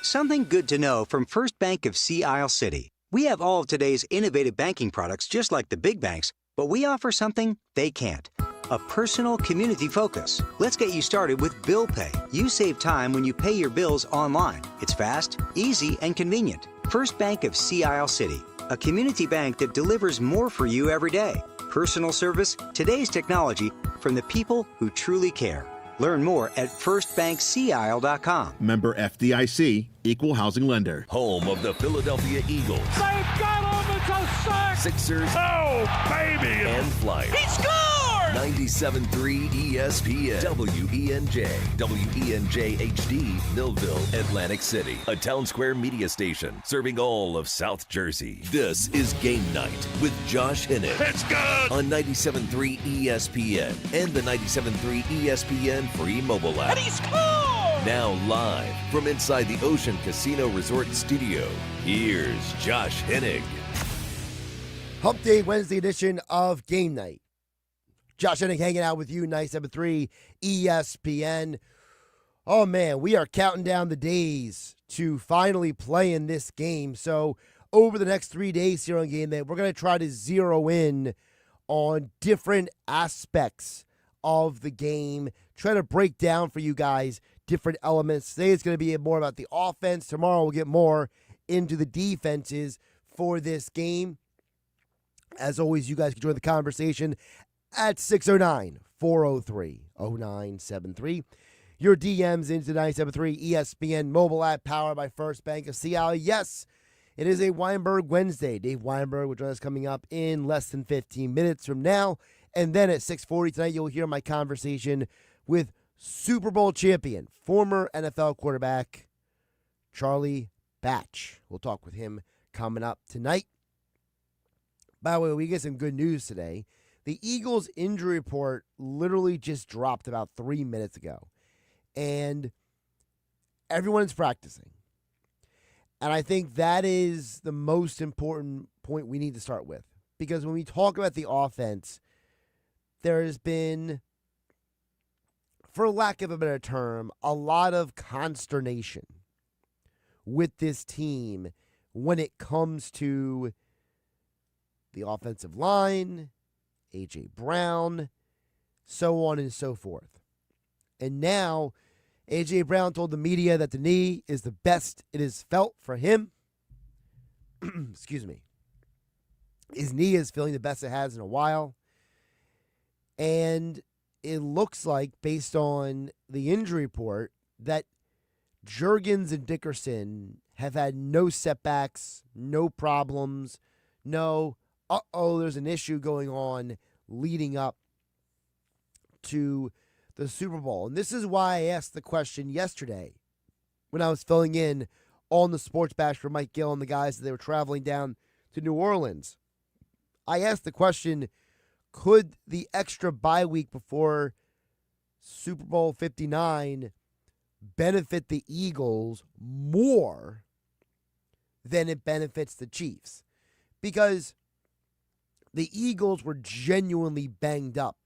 Something good to know from First Bank of Sea Isle City. We have all of today's innovative banking products just like the big banks, but we offer something they can't. A personal community focus. Let's get you started with Bill Pay. You save time when you pay your bills online. It's fast, easy, and convenient. First Bank of Sea Isle City. A community bank that delivers more for you every day. Personal service, today's technology, from the people who truly care. Learn more at firstbankseaisle.com. Member FDIC, Equal Housing Lender. Home of the Philadelphia Eagles. They've got him, it's a sack! Sixers. Oh, baby! And Flyers. He scored! 97.3 ESPN. WENJ. WENJ HD, Millville, Atlantic City. A Town Square media station serving all of South Jersey. This is Game Night with Josh Hennig. It's good! On 97.3 ESPN and the 97.3 ESPN free mobile app. And he scored! Now live from inside the Ocean Casino Resort Studio, here's Josh Hennig. Hump Day Wednesday edition of Game Night. Josh Hennig hanging out with you, 97.3 ESPN. Oh, man, we are counting down the days to finally play in this game. So over the next 3 days here on Game Night, we're going to try to zero in on different aspects of the game, try to break down for you guys different elements. Today it's going to be more about the offense. Tomorrow we'll get more into the defenses for this game. As always, you guys can join the conversation at 609-403-0973. Your DMs into 97.3 ESPN mobile app powered by First Bank of Sea Isle. Yes, it is a Weinberg Wednesday. Dave Weinberg will join us coming up in less than 15 minutes from now. And then at 6:40 tonight, you'll hear my conversation with Super Bowl champion, former NFL quarterback, Charlie Batch. We'll talk with him coming up tonight. By the way, we get some good news today. The Eagles injury report literally just dropped about 3 minutes ago. And everyone's practicing. And I think that is the most important point we need to start with. Because when we talk about the offense, there has been, for lack of a better term, a lot of consternation with this team when it comes to the offensive line, A.J. Brown, so on and so forth. And now, A.J. Brown told the media that the knee is the best it has felt for him. Excuse me. His knee is feeling the best it has in a while. And it looks like, based on the injury report, that Juergens and Dickerson have had no setbacks, no problems, no, there's an issue going on leading up to the Super Bowl. And this is why I asked the question yesterday when I was filling in on the Sports Bash for Mike Gill and the guys that they were traveling down to New Orleans. I asked the question, could the extra bye week before Super Bowl 59 benefit the Eagles more than it benefits the Chiefs? Because the Eagles were genuinely banged up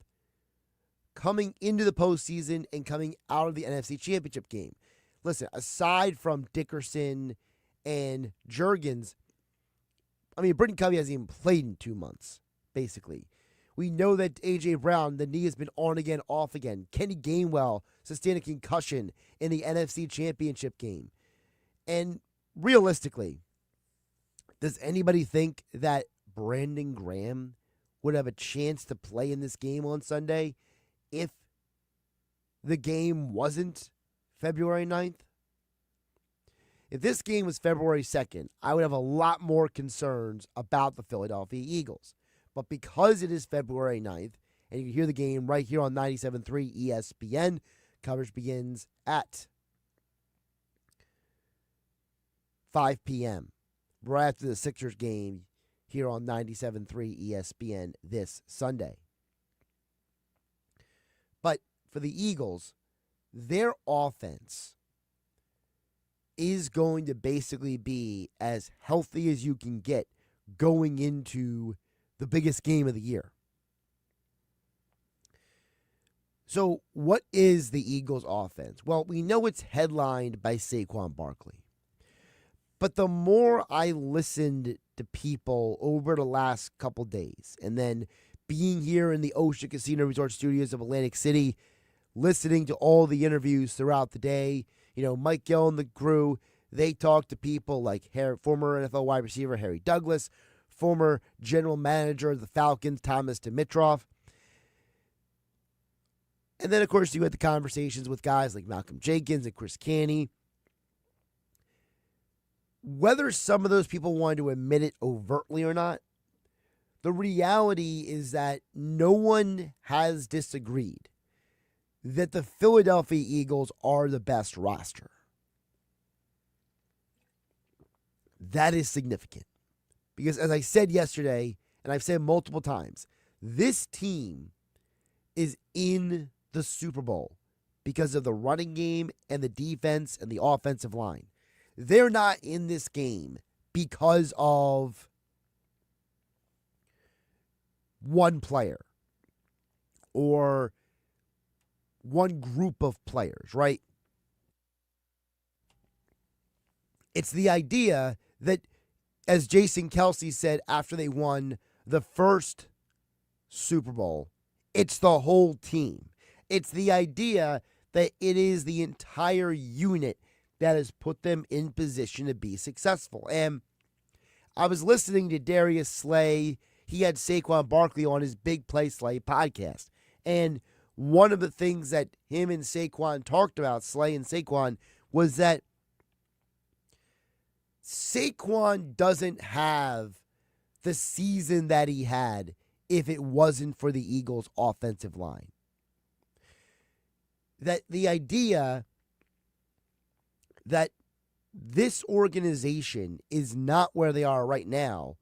coming into the postseason and coming out of the NFC Championship game. Listen, aside from Dickerson and Juergens, I mean, Britton Covey hasn't even played in 2 months, basically. We know that A.J. Brown, the knee has been on again, off again. Kenny Gainwell sustained a concussion in the NFC Championship game. And realistically, does anybody think that Brandon Graham would have a chance to play in this game on Sunday if the game wasn't February 9th? If this game was February 2nd, I would have a lot more concerns about the Philadelphia Eagles. But because it is February 9th, and you can hear the game right here on 97.3 ESPN, coverage begins at 5 p.m. right after the Sixers game here on 97.3 ESPN this Sunday. But for the Eagles, their offense is going to basically be as healthy as you can get going into the biggest game of the year. So what is the Eagles' offense? Well, we know it's headlined by Saquon Barkley. But the more I listened to people over the last couple days, and then being here in the Ocean Casino Resort Studios of Atlantic City, listening to all the interviews throughout the day, Mike Gill and the crew, they talk to people like former NFL wide receiver Harry Douglas, former general manager of the Falcons, Thomas Dimitroff. And then, of course, you had the conversations with guys like Malcolm Jenkins and Chris Canty. Whether some of those people wanted to admit it overtly or not, the reality is that no one has disagreed that the Philadelphia Eagles are the best roster. That is significant. Because as I said yesterday, and I've said multiple times, this team is in the Super Bowl because of the running game and the defense and the offensive line. They're not in this game because of one player or one group of players, right? It's the idea that, as Jason Kelce said after they won the first Super Bowl, it's the whole team. It's the idea that it is the entire unit that has put them in position to be successful. And I was listening to Darius Slay. He had Saquon Barkley on his Big Play Slay podcast. And one of the things that him and Saquon talked about, Slay and Saquon, was that Saquon doesn't have the season that he had if it wasn't for the Eagles' offensive line. That the idea that this organization is not where they are right now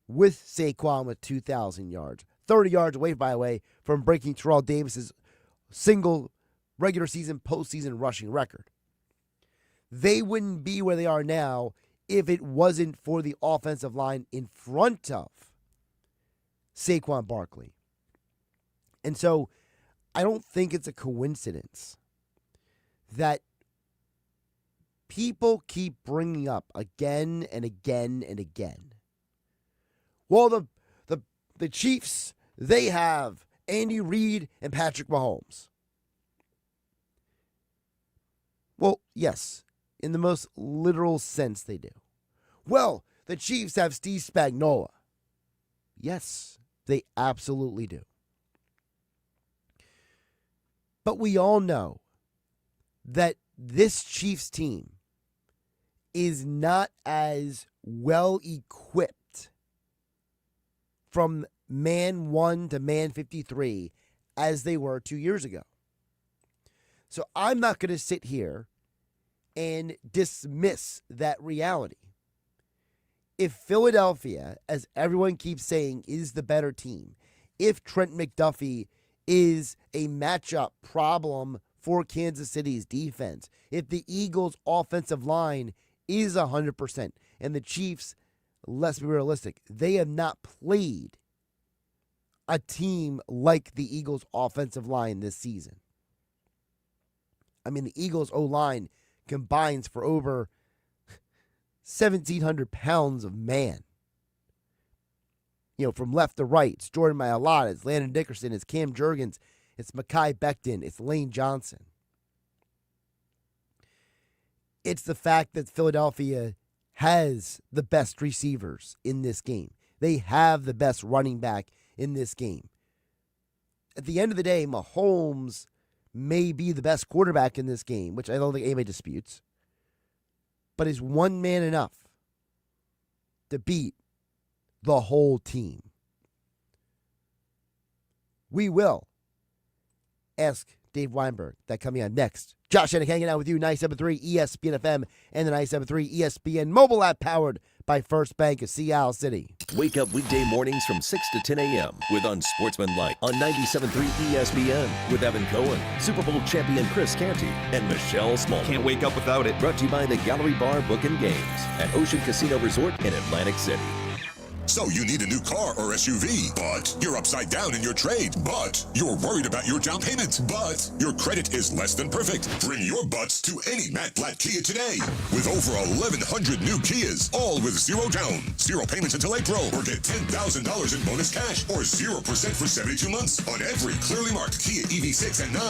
with Saquon with 2,000 yards, 30 yards away, by the way, from breaking Terrell Davis's single regular season, postseason rushing record. They wouldn't be where they are now if it wasn't for the offensive line in front of Saquon Barkley. And so I don't think it's a coincidence that people keep bringing up again and again and again. Well, the Chiefs, they have Andy Reid and Patrick Mahomes. Well, yes, in the most literal sense they do. Well, the Chiefs have Steve Spagnuolo. Yes, they absolutely do. But we all know that this Chiefs team is not as well equipped from man 1 to man 53 as they were 2 years ago. So I'm not going to sit here and dismiss that reality. If Philadelphia, as everyone keeps saying, is the better team, if Trent McDuffie is a matchup problem for Kansas City's defense, if the Eagles' offensive line is 100%, and the Chiefs, let's be realistic, they have not played a team like the Eagles' offensive line this season. I mean, the Eagles' O-line combines for over 1,700 pounds of man. From left to right, it's Jordan Mailata, it's Landon Dickerson, it's Cam Jurgens, it's Mekhi Becton, it's Lane Johnson. It's the fact that Philadelphia has the best receivers in this game. They have the best running back in this game. At the end of the day, Mahomes may be the best quarterback in this game, which I don't think anybody disputes. But is one man enough to beat the whole team? We will ask Dave Weinberg. That coming on next. Josh Hennig hanging out with you, 97.3 ESPN FM and the 97.3 ESPN mobile app powered by First Bank of Seattle City. Wake up weekday mornings from 6 to 10 a.m. with Unsportsmanlike on 97.3 ESPN with Evan Cohen, Super Bowl champion Chris Canty, and Michelle Small. Can't wake up without it. Brought to you by the Gallery Bar Book and Games at Ocean Casino Resort in Atlantic City. So you need a new car or SUV, but you're upside down in your trade, but you're worried about your down payment, but your credit is less than perfect. Bring your butts to any Matt Blatt Kia today. With over 1,100 new Kias, all with zero down, zero payments until April, or get $10,000 in bonus cash, or 0% for 72 months on every clearly marked Kia EV6 and 9.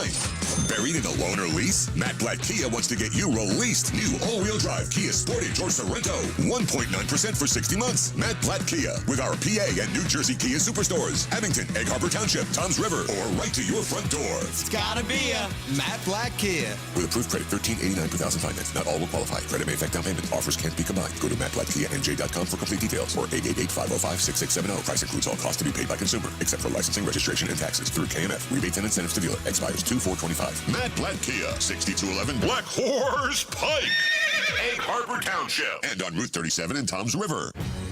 Buried in a loan or lease? Matt Blatt Kia wants to get you released. New all-wheel drive Kia Sportage or Sorento. 1.9% for 60 months. Matt Blatt Kia with our PA and New Jersey Kia superstores. Abington, Egg Harbor Township, Toms River, or right to your front door. It's gotta be a Matt Blatt Kia. With approved credit, $13.89 per thousand finance. Not all will qualify. Credit may affect down payment. Offers can't be combined. Go to mattblattkianj.com for complete details or 888-505-6670. Price includes all costs to be paid by consumer, except for licensing, registration, and taxes through KMF. Rebates and incentives to dealer. Expires 2/4/25. Matt Blatt Kia, 6211 Black Horse Pike, Egg Harbor Township, and on Route 37 in Toms River.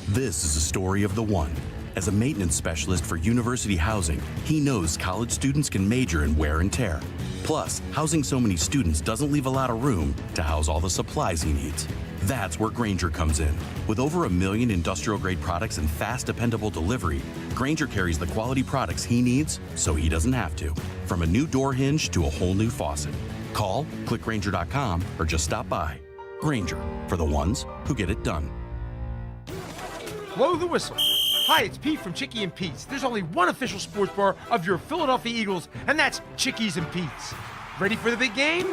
This is a story of the one. As a maintenance specialist for university housing, he knows college students can major in wear and tear. Plus, housing so many students doesn't leave a lot of room to house all the supplies he needs. That's where Grainger comes in. With over 1 million industrial-grade products and fast, dependable delivery, Grainger carries the quality products he needs so he doesn't have to. From a new door hinge to a whole new faucet. Call, click Grainger.com, or just stop by. Grainger, for the ones who get it done. Blow the whistle. Hi, it's Pete from Chickie and Pete's. There's only one official sports bar of your Philadelphia Eagles, and that's Chickies and Pete's. Ready for the big game?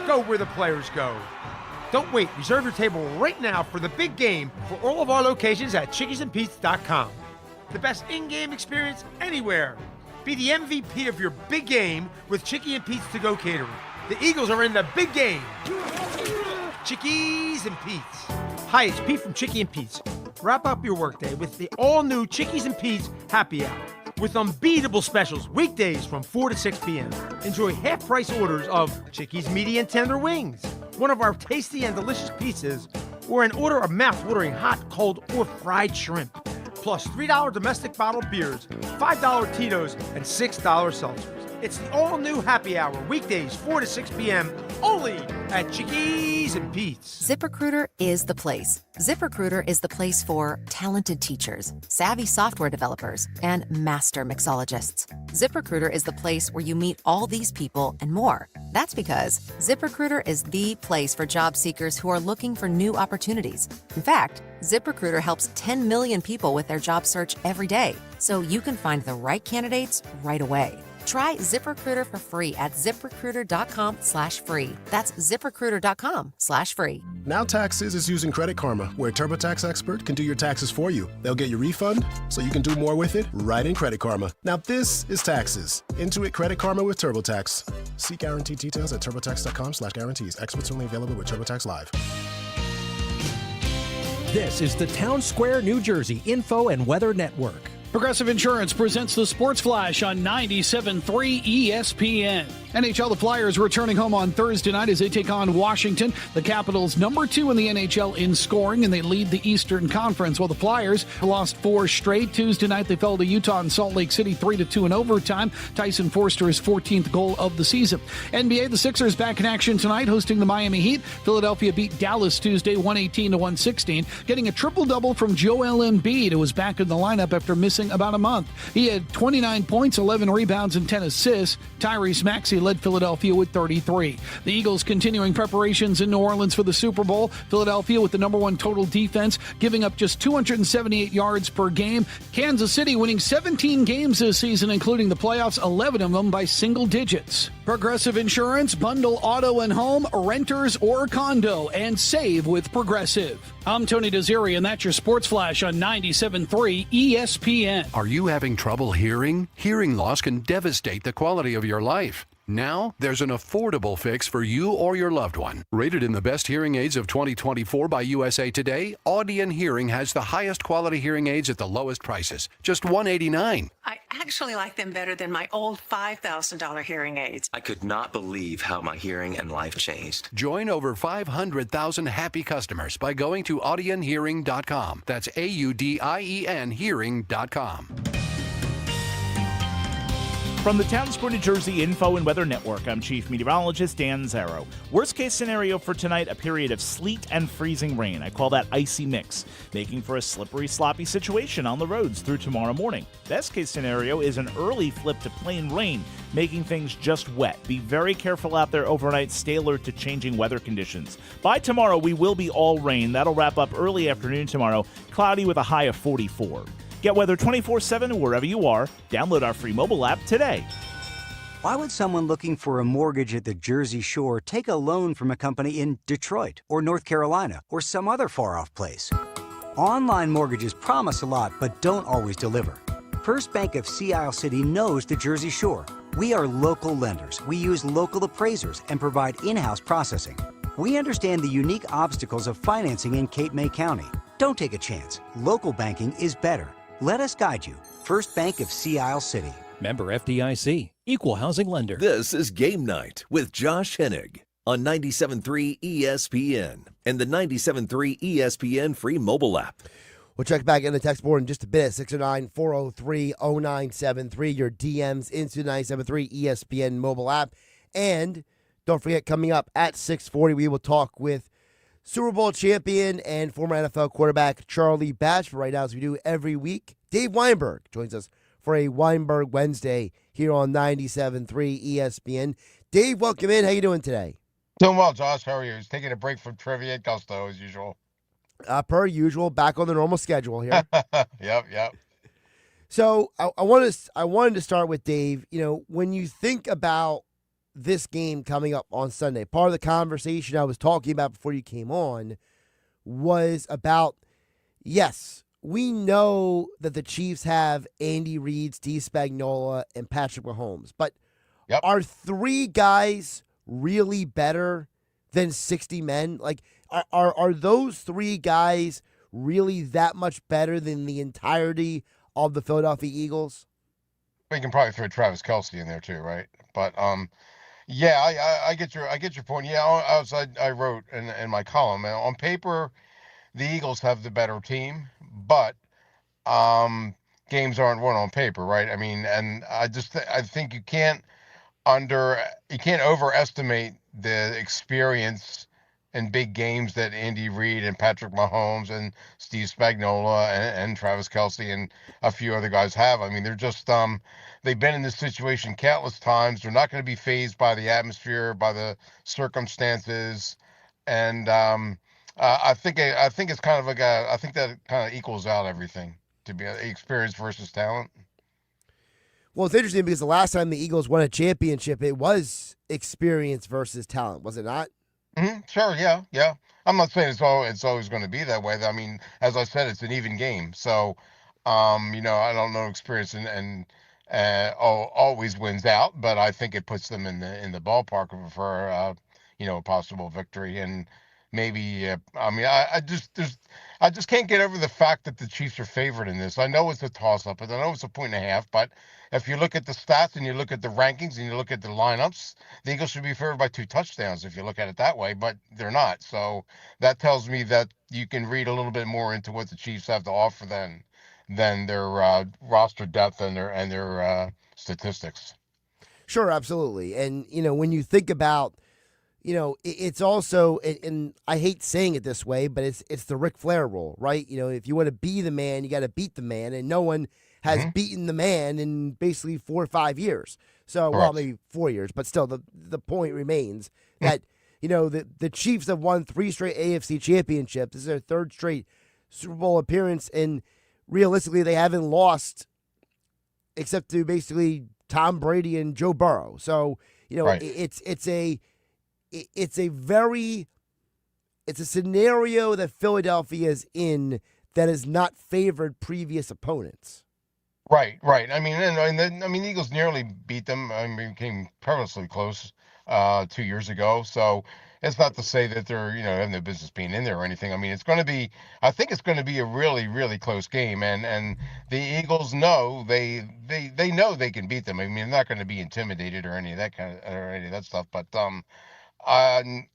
Go where the players go. Don't wait. Reserve your table right now for the big game for all of our locations at chickiesandpete's.com. The best in-game experience anywhere. Be the MVP of your big game with Chickie and Pete's to-go catering. The Eagles are in the big game. Chickies and Pete's. Hi, it's Pete from Chickie and Pete's. Wrap up your workday with the all-new Chickies and Pete's Happy Hour with unbeatable specials weekdays from 4 to 6 p.m. Enjoy half-price orders of Chickies medium tender wings, one of our tasty and delicious pizzas, or an order of mouth-watering hot, cold, or fried shrimp. Plus $3 domestic bottled beers, $5 Tito's, and $6 seltzers. It's the all-new Happy Hour, weekdays 4 to 6 p.m., only at Chickies and Pete's. ZipRecruiter is the place. ZipRecruiter is the place for talented teachers, savvy software developers, and master mixologists. ZipRecruiter is the place where you meet all these people and more. That's because ZipRecruiter is the place for job seekers who are looking for new opportunities. In fact, ZipRecruiter helps 10 million people with their job search every day, so you can find the right candidates right away. Try ZipRecruiter for free at ZipRecruiter.com/free. That's ZipRecruiter.com/free. Now Taxes is using Credit Karma, where a TurboTax expert can do your taxes for you. They'll get your refund so you can do more with it right in Credit Karma. Now this is taxes. Intuit Credit Karma with TurboTax. See guaranteed details at TurboTax.com/guarantees. Experts only available with TurboTax Live. This is the Town Square, New Jersey Info and Weather Network. Progressive Insurance presents the Sports Flash on 97.3 ESPN. NHL, the Flyers returning home on Thursday night as they take on Washington. The Capitals, number 2 in the NHL in scoring, and they lead the Eastern Conference. While the Flyers lost 4 straight. Tuesday night, they fell to Utah in Salt Lake City 3-2 in overtime. Tyson Foerster, his 14th goal of the season. NBA, the Sixers back in action tonight, hosting the Miami Heat. Philadelphia beat Dallas Tuesday 118-116, getting a triple-double from Joel Embiid, who was back in the lineup after missing about a month. He had 29 points, 11 rebounds, and 10 assists. Tyrese Maxey led Philadelphia with 33. The Eagles continuing preparations in New Orleans for the Super Bowl. Philadelphia with the number 1 total defense, giving up just 278 yards per game. Kansas City winning 17 games this season, including the playoffs, 11 of them by single digits. Progressive Insurance, bundle auto and home, renters or condo, and save with Progressive. I'm Tony Desiri, and that's your Sports Flash on 97.3 ESPN. Are you having trouble hearing? Hearing loss can devastate the quality of your life. Now, there's an affordable fix for you or your loved one. Rated in the best hearing aids of 2024 by USA Today, Audion Hearing has the highest quality hearing aids at the lowest prices, just $189. I actually like them better than my old $5,000 hearing aids. I could not believe how my hearing and life changed. Join over 500,000 happy customers by going to audionhearing.com. That's AUDIEN hearing.com. From the Town Square, New Jersey Info and Weather Network, I'm Chief Meteorologist Dan Zarrow. Worst case scenario for tonight, a period of sleet and freezing rain. I call that icy mix, making for a slippery, sloppy situation on the roads through tomorrow morning. Best case scenario is an early flip to plain rain, making things just wet. Be very careful out there overnight. Stay alert to changing weather conditions. By tomorrow, we will be all rain. That'll wrap up early afternoon tomorrow, cloudy with a high of 44. Get weather 24/7 wherever you are. Download our free mobile app today. Why would someone looking for a mortgage at the Jersey Shore take a loan from a company in Detroit or North Carolina or some other far-off place? Online mortgages promise a lot but don't always deliver. First Bank of Sea Isle City knows the Jersey Shore. We are local lenders. We use local appraisers and provide in-house processing. We understand the unique obstacles of financing in Cape May County. Don't take a chance. Local banking is better. Let us guide you. First Bank of Sea Isle City. Member FDIC, Equal Housing Lender. This is Game Night with Josh Hennig on 97.3 ESPN and the 97.3 ESPN free mobile app. We'll check back in the text board in just a bit. 609-403-0973. Your DMs into the 97.3 ESPN mobile app. And don't forget, coming up at 6:40, we will talk with Super Bowl champion and former NFL quarterback Charlie Batch. Right now, as we do every week, Dave Weinberg joins us for a Weinberg Wednesday here on 97.3 ESPN. Dave, welcome in. How you doing today? Doing well, Josh. How are you? Just taking a break from trivia at Gusto, as usual. Per usual, back on the normal schedule here. Yep. So I wanted to start with Dave. You know, when you think about this game coming up on Sunday, part of the conversation I was talking about before you came on was about, yes, we know that the Chiefs have Andy Reid, Steve Spagnuolo, and Patrick Mahomes, but are three guys really better than 60 men? Like, are those three guys really that much better than the entirety of the Philadelphia Eagles? We can probably throw Travis Kelce in there too, right? But yeah, I get your point. Yeah, I wrote in my column, on paper, the Eagles have the better team, but games aren't won on paper, right? I mean, and I think you can't overestimate the experience in big games that Andy Reid and Patrick Mahomes and Steve Spagnuolo and Travis Kelce and a few other guys have. I mean, they're just they've been in this situation countless times. They're not going to be fazed by the atmosphere, by the circumstances, and I think it's kind of I think that kind of equals out everything, to be experience versus talent. Well, it's interesting because the last time the Eagles won a championship, it was experience versus talent, was it not? Mm-hmm. Sure, yeah. I'm not saying it's always going to be that way. I mean, as I said, it's an even game. So, I don't know experience and always wins out, but I think it puts them in the ballpark for a possible victory. And maybe I just can't get over the fact that the Chiefs are favored in this. I know it's a toss-up, and I know it's a 1.5, but if you look at the stats and you look at the rankings and you look at the lineups, the Eagles should be favored by 2 touchdowns if you look at it that way, but they're not. So that tells me that you can read a little bit more into what the Chiefs have to offer than their roster depth and their statistics. Sure, absolutely. And when you think about, it's also, and I hate saying it this way, but it's the Ric Flair rule, right? If you want to be the man, you got to beat the man, and no one has beaten the man in basically 4 or 5 years. So, well, maybe 4 years, but still, the point remains that the Chiefs have won 3 straight AFC championships. This is their 3rd straight Super Bowl appearance, and realistically, they haven't lost except to basically Tom Brady and Joe Burrow. So, it's a scenario that Philadelphia is in that has not favored previous opponents. Right. I mean, the Eagles nearly beat them. I mean, came perilously close 2 years ago. So it's not to say that they're have no business being in there or anything. I mean, I think it's going to be a really, really close game, and the Eagles know they know they can beat them. I mean, they're not going to be intimidated or any of that stuff. But I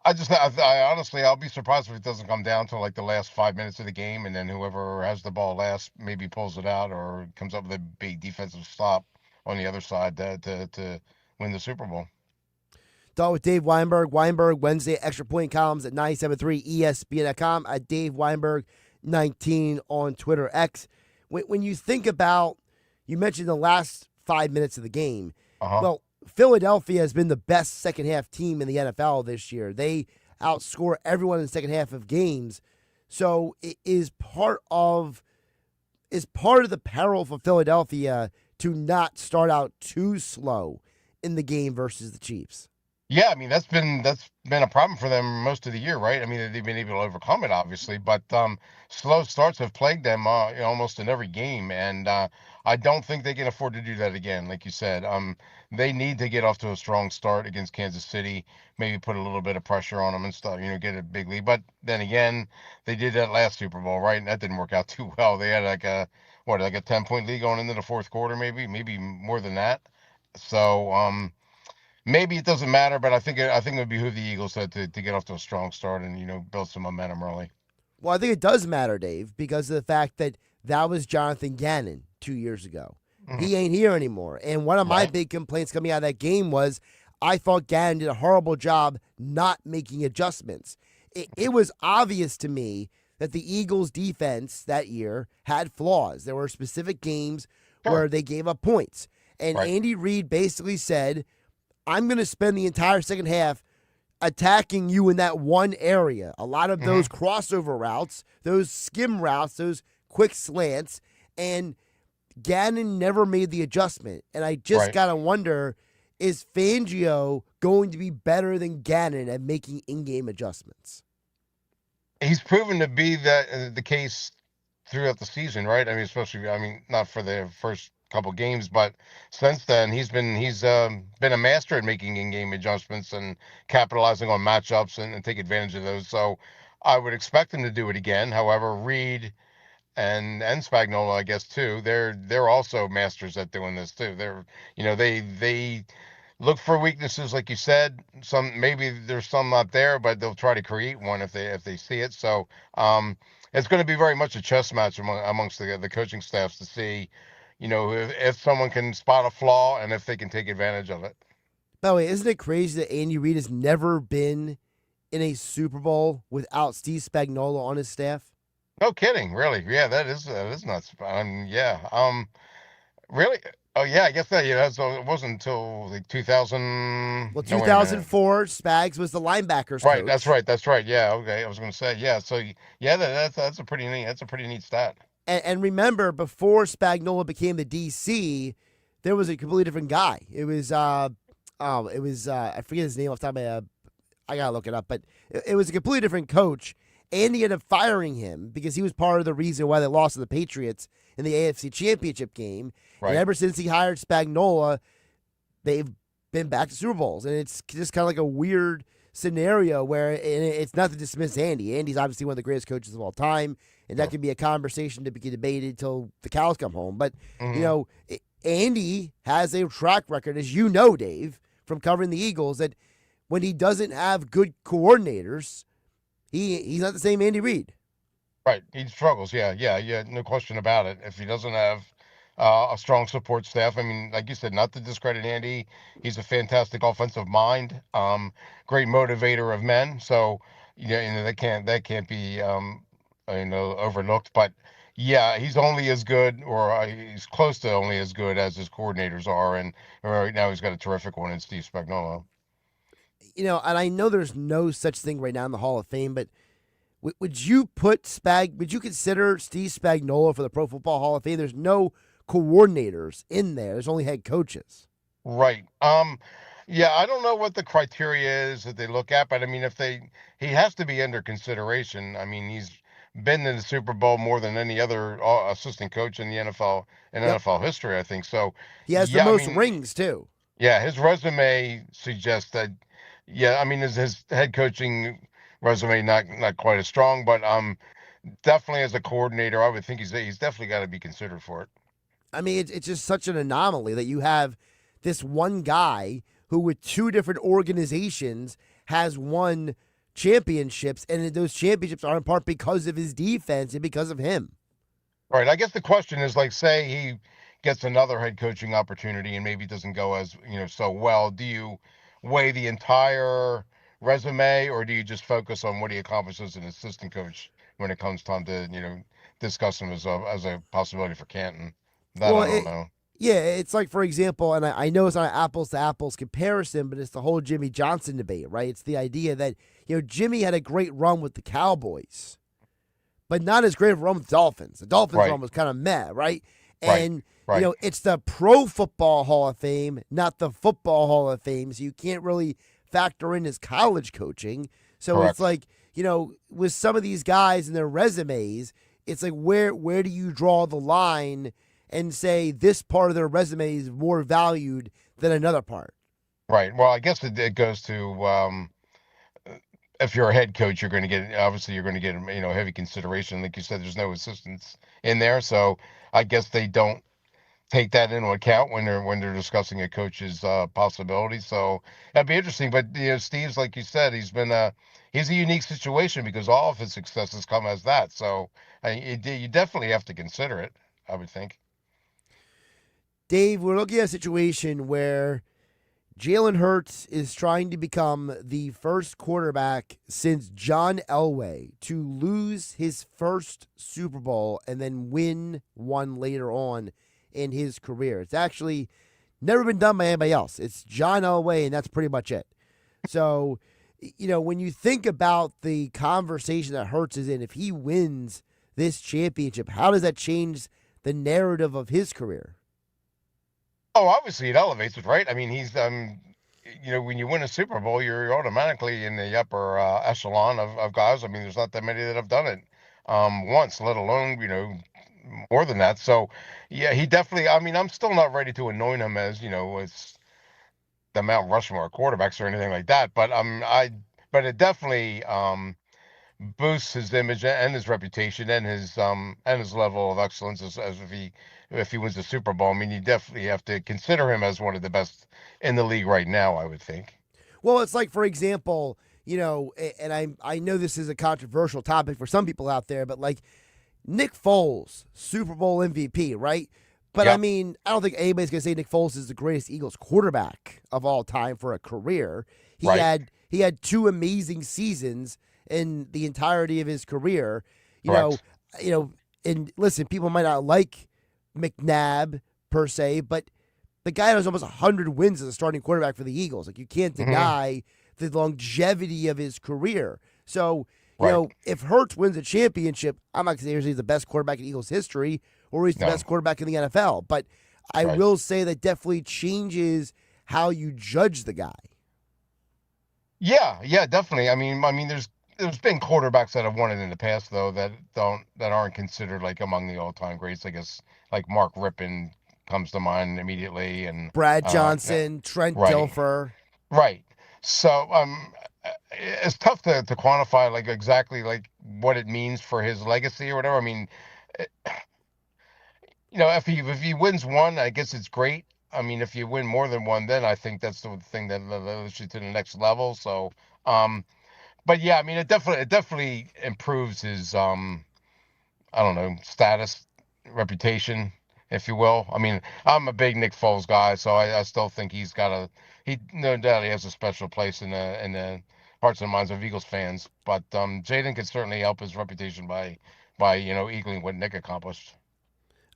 honestly, I'll be surprised if it doesn't come down to like the last 5 minutes of the game, and then whoever has the ball last maybe pulls it out or comes up with a big defensive stop. on the other side to win the Super Bowl. Talk with Dave Weinberg. Weinberg, Wednesday extra point columns at 973ESPN.com, at Dave Weinberg 19 on Twitter X. When you think about, you mentioned the last 5 minutes of the game. Well, Philadelphia has been the best second half team in the NFL this year. They outscore everyone in the second half of games. So it is part of the peril for Philadelphia to not start out too slow in the game versus the Chiefs. Yeah, I mean that's been a problem for them most of the year, right? I mean they've been able to overcome it, obviously, but slow starts have plagued them almost in every game, and I don't think they can afford to do that again. Like you said, they need to get off to a strong start against Kansas City, maybe put a little bit of pressure on them and stuff, get a big lead. But then again, they did that last Super Bowl, right? And that didn't work out too well. They had like a 10-point lead going into the fourth quarter, maybe more than that. So maybe it doesn't matter, but I think it would behoove the Eagles to get off to a strong start and build some momentum early. Well, I think it does matter, Dave, because of the fact that was Jonathan Gannon 2 years ago. Mm-hmm. He ain't here anymore. And one of my big complaints coming out of that game was I thought Gannon did a horrible job not making adjustments. It was obvious to me that the Eagles' defense that year had flaws. There were specific games where they gave up points. And Andy Reid basically said, I'm going to spend the entire second half attacking you in that one area. A lot of those crossover routes, those skim routes, those quick slants, and Gannon never made the adjustment. And I just got to wonder, is Fangio going to be better than Gannon at making in-game adjustments? He's proven to be the case throughout the season, right? I mean, especially, not for the first couple games, but since then he's been a master at making in-game adjustments and capitalizing on matchups and take advantage of those. So I would expect him to do it again. However, Reed and Spagnuolo, I guess too, they're also masters at doing this too. They look for weaknesses, like you said. Maybe there's some not there, but they'll try to create one if they see it. So it's going to be very much a chess match amongst the coaching staffs to see, if someone can spot a flaw and if they can take advantage of it. By the way, isn't it crazy that Andy Reid has never been in a Super Bowl without Steve Spagnuolo on his staff? No kidding, really? Yeah, that is nuts. Really? Oh yeah, I guess that. Yeah, so it wasn't until like 2000. Well, 2004, Spags was the linebackers coach. Right, that's right. Yeah, okay. I was going to say, yeah. So yeah, that's a pretty neat stat. And remember, before Spagnuolo became the DC, there was a completely different guy. It was I forget his name off the top of my head. I gotta look it up, but it was a completely different coach. And he ended up firing him because he was part of the reason why they lost to the Patriots in the AFC Championship game. Right. And ever since he hired Spagnuolo, they've been back to Super Bowls. And it's just kind of like a weird scenario where it's not to dismiss Andy. Andy's obviously one of the greatest coaches of all time, and that could be a conversation to be debated till the cows come home. But, Andy has a track record, as you know, Dave, from covering the Eagles, that when he doesn't have good coordinators, he's not the same Andy Reid. Right. He struggles. Yeah. No question about it. If he doesn't have a strong support staff, I mean, like you said, not to discredit Andy, he's a fantastic offensive mind, great motivator of men. So, that can't be, overlooked. But yeah, he's only as good, or he's close to only as good as his coordinators are. And right now he's got a terrific one in Steve Spagnuolo. And I know there's no such thing right now in the Hall of Fame, but would you consider Steve Spagnuolo for the Pro Football Hall of Fame? There's no coordinators in there. There's only head coaches. Right. Yeah, I don't know what the criteria is that they look at, but I mean, he has to be under consideration. I mean, he's been in the Super Bowl more than any other assistant coach in the NFL NFL history, I think. So he has the most rings too. Yeah, his resume suggests that. Yeah, I mean, his head coaching resume not quite as strong, but definitely as a coordinator, I would think he's definitely got to be considered for it. I mean, it's just such an anomaly that you have this one guy who, with two different organizations, has won championships, and those championships are in part because of his defense and because of him. Right. I guess the question is, like, say he gets another head coaching opportunity and maybe doesn't go as so well, do you weigh the entire resume, or do you just focus on what he accomplishes as an assistant coach when it comes time to discuss him as a possibility for Canton? That Well, I don't know. yeah, it's like, for example, and I know it's not an apples to apples comparison, but it's the whole Jimmy Johnson debate, right? It's the idea that, Jimmy had a great run with the Cowboys, but not as great of a run with the Dolphins. The Dolphins run was kind of meh, right? And, Right. it's the Pro Football Hall of Fame, not the Football Hall of Fame, so you can't really factor in his college coaching. So Correct. it's like, with some of these guys and their resumes, it's like, where do you draw the line and say this part of their resume is more valued than another part? Right. Well, I guess it goes to if you're a head coach, you're going to get heavy consideration. Like you said, there's no assistants in there, so I guess they don't take that into account when they're discussing a coach's possibilities. So that'd be interesting. But Steve's, like you said, he's a unique situation because all of his successes come as that. So you definitely have to consider it, I would think. Dave, we're looking at a situation where Jalen Hurts is trying to become the first quarterback since John Elway to lose his first Super Bowl and then win one later on in his career. It's actually never been done by anybody else. It's John Elway, and that's pretty much it. So, when you think about the conversation that Hurts is in, if he wins this championship, how does that change the narrative of his career? Oh, obviously it elevates it, right? I mean, he's when you win a Super Bowl, you're automatically in the upper echelon of guys. I mean, there's not that many that have done it once, let alone more than that. So, yeah, he definitely. I mean, I'm still not ready to anoint him as as the Mount Rushmore of quarterbacks or anything like that. But but it definitely boosts his image and his reputation and his level of excellence as if he wins the Super Bowl. I mean, you definitely have to consider him as one of the best in the league right now, I would think. Well, it's like, for example, and I know this is a controversial topic for some people out there, but like Nick Foles, Super Bowl MVP, right? But Yeah. I mean, I don't think anybody's going to say Nick Foles is the greatest Eagles quarterback of all time for a career. He Right. had two amazing seasons in the entirety of his career. Correct. And listen, people might not like McNabb per se, but the guy has almost 100 wins as a starting quarterback for the Eagles. Like, you can't deny the longevity of his career. So, if Hurts wins a championship, I'm not going to say he's the best quarterback in Eagles history or he's the best quarterback in the NFL. But I will say that definitely changes how you judge the guy. Yeah, definitely. I mean, there's been quarterbacks that have won it in the past though that aren't considered like among the all-time greats. I guess like Mark Rippon comes to mind immediately, and Brad Johnson, Trent Dilfer. Right. So it's tough to quantify like exactly like what it means for his legacy or whatever. I mean, if he wins one, I guess it's great. I mean, if you win more than one, then I think that's the thing that lifts you to the next level. So, but yeah, I mean, it definitely improves his I don't know, status, reputation, if you will. I mean, I'm a big Nick Foles guy, so I still think he no doubt he has a special place in the hearts and minds of Eagles fans. But Jaden could certainly help his reputation by equaling what Nick accomplished.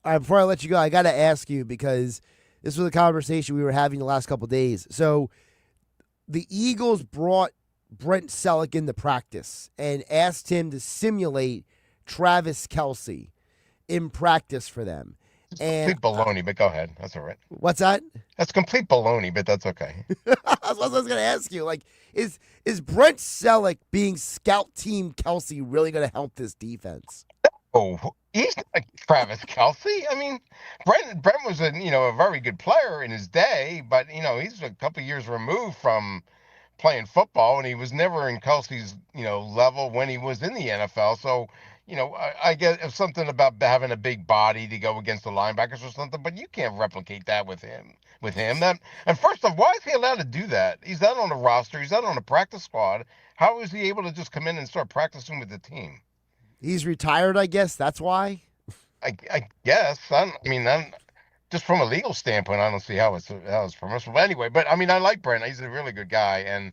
All right, before I let you go, I got to ask you because this was a conversation we were having the last couple of days. So the Eagles brought Brent Selleck into practice and asked him to simulate Travis Kelce in practice for them. Complete baloney, but go ahead. That's all right. What's that? That's complete baloney, but that's okay. That's what I was going to ask you. Like, is Brent Selleck being scout team Kelce really going to help this defense? Oh, he's like Travis Kelce. I mean, Brent was a very good player in his day, but he's a couple years removed from playing football, and he was never in Kelsey's level when he was in the NFL. So I get it's something about having a big body to go against the linebackers or something, but you can't replicate that with him. And first off, why is he allowed to do that? He's not on the roster. He's not on the practice squad. How is he able to just come in and start practicing with the team? He's retired, I guess. That's why. I guess. just from a legal standpoint, I don't see how it's permissible. But anyway, but I mean, I like Brent. He's a really good guy, and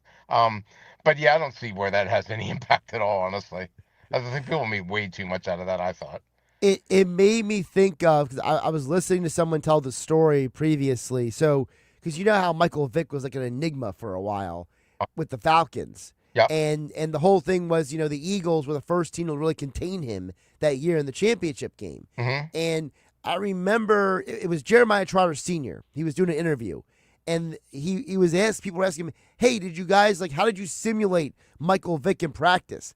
but yeah, I don't see where that has any impact at all. Honestly, I think people made way too much out of that. I thought. It made me think of, because I was listening to someone tell the story previously. So, because you know how Michael Vick was like an enigma for a while with the Falcons. Yeah. And the whole thing was, the Eagles were the first team to really contain him that year in the championship game. Mm-hmm. And I remember it was Jeremiah Trotter Sr. He was doing an interview. And he was asked, people were asking him, hey, did you guys, how did you simulate Michael Vick in practice?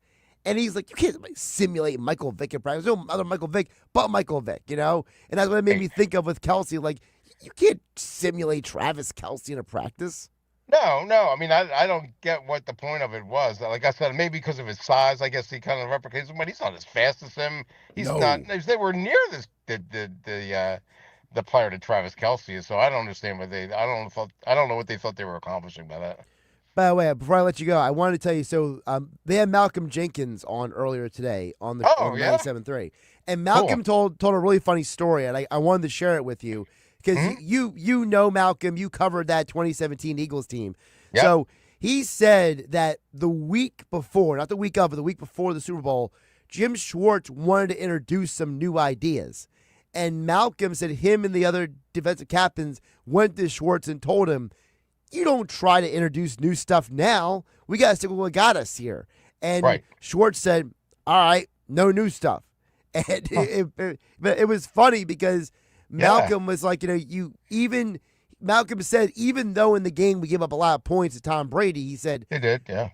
And he's like, you can't simulate Michael Vick in practice. No other Michael Vick but Michael Vick, And that's what it made me think of with Kelce. You can't simulate Travis Kelce in a practice. No. I mean, I don't get what the point of it was. Like I said, maybe because of his size, I guess he kind of replicates him, but he's not as fast as him. He's not. They were near this the player that Travis Kelce is. So I don't understand what I don't know what they thought they were accomplishing by that. By the way, before I let you go, I wanted to tell you. So they had Malcolm Jenkins on earlier today on the on 97.3, and Malcolm told a really funny story, and I wanted to share it with you. Because you know Malcolm, you covered that 2017 Eagles team. Yep. So he said that the week before, not the week of, but the week before the Super Bowl, Jim Schwartz wanted to introduce some new ideas. And Malcolm said him and the other defensive captains went to Schwartz and told him, you don't try to introduce new stuff now. We got to stick with what got us here. And Schwartz said, all right, no new stuff. And it was funny because Malcolm was like, Malcolm said, even though in the game we give up a lot of points to Tom Brady, he said, he did, yeah.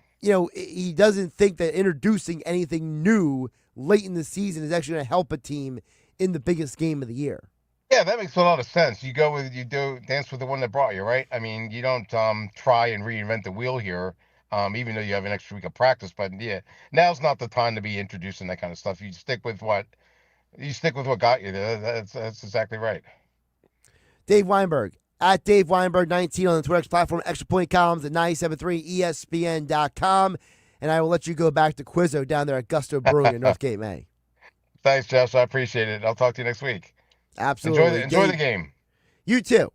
He doesn't think that introducing anything new late in the season is actually going to help a team in the biggest game of the year. Yeah, that makes a lot of sense. You dance with the one that brought you, right? I mean, you don't try and reinvent the wheel here, even though you have an extra week of practice. But yeah, now's not the time to be introducing that kind of stuff. You stick with what got you there. That's exactly right. Dave Weinberg, at Dave Weinberg 19 on the Twitter platform, Extra Point Columns at 973ESPN.com. And I will let you go back to Quizzo down there at Gusto Brewing in Northgate, May. Thanks, Josh. I appreciate it. I'll talk to you next week. Absolutely. Enjoy the game. You too.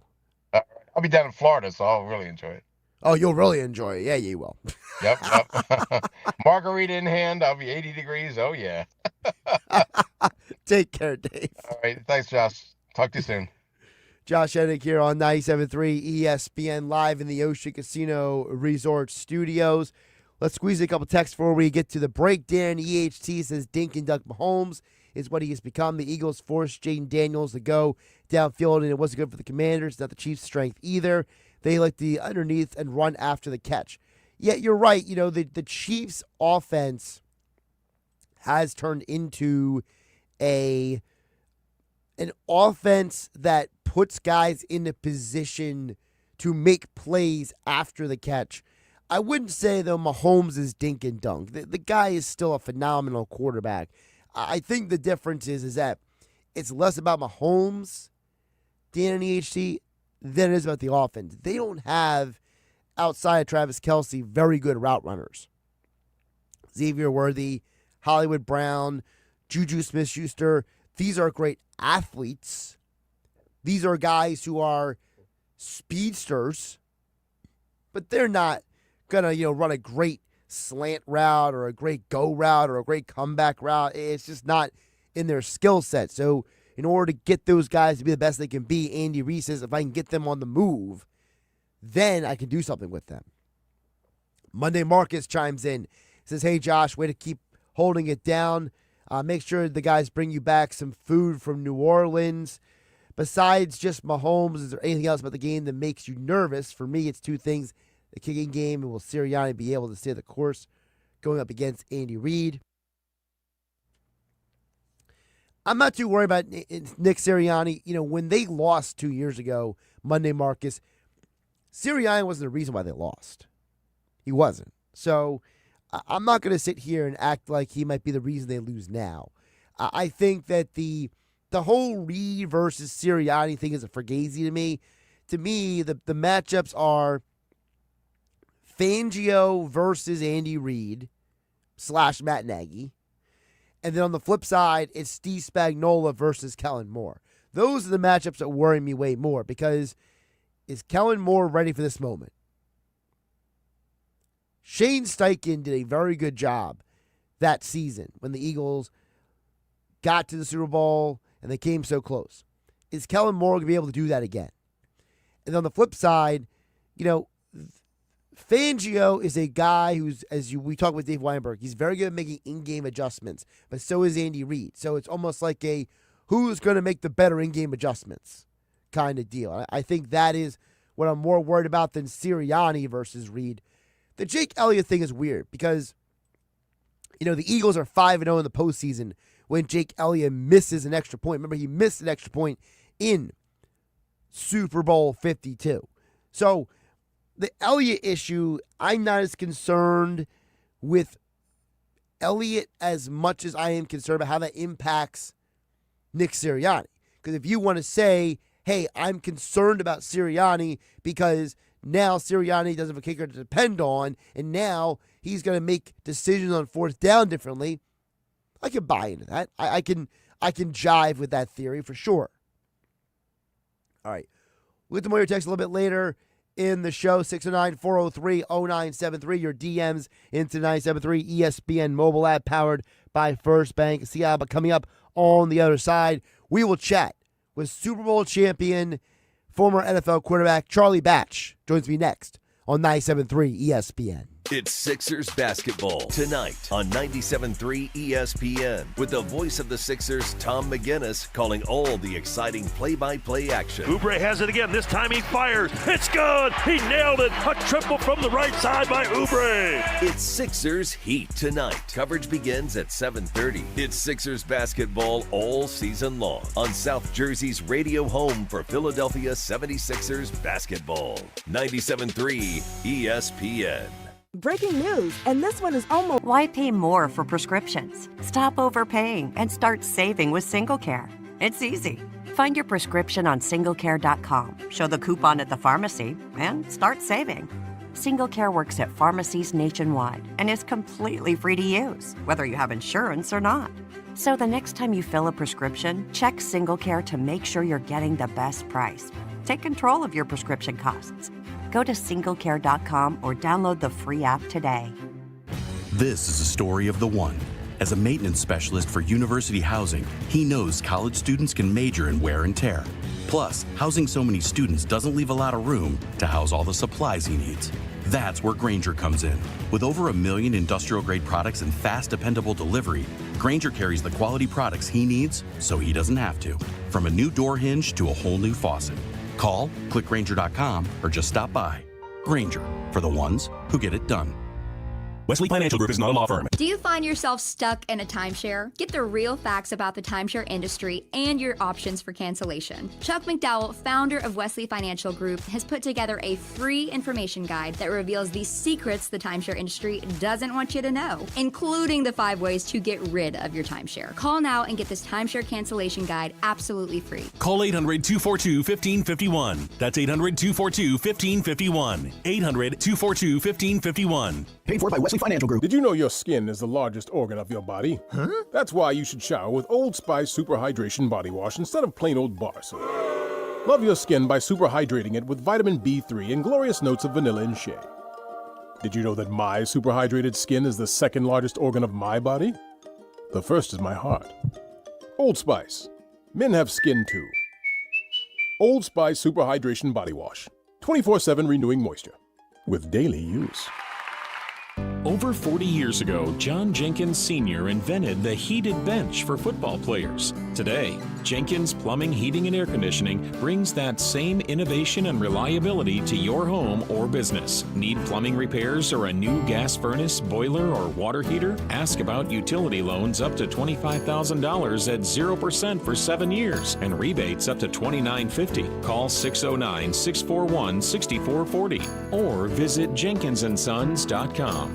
I'll be down in Florida, so I'll really enjoy it. Oh, you'll really enjoy it. Yeah, you will. Yep. Margarita in hand. I'll be 80 degrees. Oh, yeah. Take care, Dave. All right. Thanks, Josh. Talk to you soon. Josh Hennig here on 97.3 ESPN live in the Ocean Casino Resort Studios. Let's squeeze a couple texts before we get to the break. Dan EHT says Dink and Dunk Mahomes is what he has become. The Eagles forced Jaden Daniels to go downfield, and it wasn't good for the Commanders. Not the Chiefs' strength either. They like the underneath and run after the catch. Yeah, you're right. The Chiefs' offense has turned into an offense that puts guys in a position to make plays after the catch. I wouldn't say, though, Mahomes is dink and dunk. The guy is still a phenomenal quarterback. I think the difference is that it's less about Mahomes, Dan and EHT, than it is about the offense. They don't have, outside of Travis Kelce, very good route runners. Xavier Worthy, Hollywood Brown, Juju Smith-Schuster, these are great athletes. These are guys who are speedsters, but they're not going to, run a great slant route or a great go route or a great comeback route. It's just not in their skill set. So in order to get those guys to be the best they can be, Andy Reid says, if I can get them on the move, then I can do something with them. Monday Marcus chimes in, says, hey, Josh, way to keep holding it down. Make sure the guys bring you back some food from New Orleans. Besides just Mahomes, is there anything else about the game that makes you nervous? For me, it's two things. The kicking game, and will Sirianni be able to stay the course going up against Andy Reid? I'm not too worried about Nick Sirianni. When they lost 2 years ago, Monday Marcus, Sirianni wasn't the reason why they lost. He wasn't. So I'm not going to sit here and act like he might be the reason they lose now. I think that the whole Reid versus Sirianni thing is a fugazi to me. To me, the matchups are Fangio versus Andy Reid / Matt Nagy. And then on the flip side, it's Steve Spagnuolo versus Kellen Moore. those are the matchups that worry me way more, because is Kellen Moore ready for this moment? Shane Steichen did a very good job that season when the Eagles got to the Super Bowl and they came so close. Is Kellen Moore going to be able to do that again? And on the flip side, Fangio is a guy who's, we talked with Dave Weinberg, he's very good at making in-game adjustments, but so is Andy Reid. So it's almost like a who's going to make the better in-game adjustments kind of deal. I think that is what I'm more worried about than Sirianni versus Reid. The Jake Elliott thing is weird because, the Eagles are 5-0 in the postseason when Jake Elliott misses an extra point. Remember, he missed an extra point in Super Bowl 52. So the Elliott issue, I'm not as concerned with Elliott as much as I am concerned about how that impacts Nick Sirianni. Because if you want to say, hey, I'm concerned about Sirianni because now Sirianni doesn't have a kicker to depend on, and now he's going to make decisions on fourth down differently, I can buy into that. I can jive with that theory for sure. All right. We'll get to more of your text a little bit later in the show. 609-403-0973. Your DMs into 973 ESPN mobile app powered by First Bank. See how coming up on the other side. We will chat with Super Bowl champion, former NFL quarterback Charlie Batch. Joins me next on 973 ESPN. It's Sixers basketball tonight on 97.3 ESPN with the voice of the Sixers, Tom McGinnis, calling all the exciting play-by-play action. Oubre has it again. This time he fires. It's good. He nailed it. A triple from the right side by Oubre. It's Sixers Heat tonight. Coverage begins at 7:30. It's Sixers basketball all season long on South Jersey's radio home for Philadelphia 76ers basketball. 97.3 ESPN. Breaking news, and this one is almost... Why pay more for prescriptions? Stop overpaying and start saving with SingleCare. It's easy. Find your prescription on SingleCare.com, show the coupon at the pharmacy, and start saving. SingleCare works at pharmacies nationwide and is completely free to use, whether you have insurance or not. So the next time you fill a prescription, check SingleCare to make sure you're getting the best price. Take control of your prescription costs. Go to SingleCare.com or download the free app today. This is a story of the one. As a maintenance specialist for university housing, he knows college students can major in wear and tear. Plus, housing so many students doesn't leave a lot of room to house all the supplies he needs. That's where Grainger comes in. With over 1 million industrial-grade products and fast, dependable delivery, Grainger carries the quality products he needs so he doesn't have to. From a new door hinge to a whole new faucet. Call, click Grainger.com, or just stop by. Grainger, for the ones who get it done. Wesley Financial Group is not a law firm. Do you find yourself stuck in a timeshare? Get the real facts about the timeshare industry and your options for cancellation. Chuck McDowell, founder of Wesley Financial Group, has put together a free information guide that reveals the secrets the timeshare industry doesn't want you to know, including the 5 ways to get rid of your timeshare. Call now and get this timeshare cancellation guide absolutely free. Call 800-242-1551. That's 800-242-1551. 800-242-1551. Paid for by Wesley Financial Group. Did you know your skin is the largest organ of your body? Huh? That's why you should shower with Old Spice Super Hydration Body Wash instead of plain old bar soap. Love your skin by super hydrating it with vitamin B3 and glorious notes of vanilla and shea. Did you know that my super hydrated skin is the second largest organ of my body? The first is my heart. Old Spice. Men have skin too. Old Spice Super Hydration Body Wash. 24/7 renewing moisture. With daily use. Over 40 years ago, John Jenkins Sr. invented the heated bench for football players. Today, Jenkins Plumbing, Heating, and Air Conditioning brings that same innovation and reliability to your home or business. Need plumbing repairs or a new gas furnace, boiler, or water heater? Ask about utility loans up to $25,000 at 0% for 7 years and rebates up to $29.50. Call 609-641-6440 or visit jenkinsandsons.com.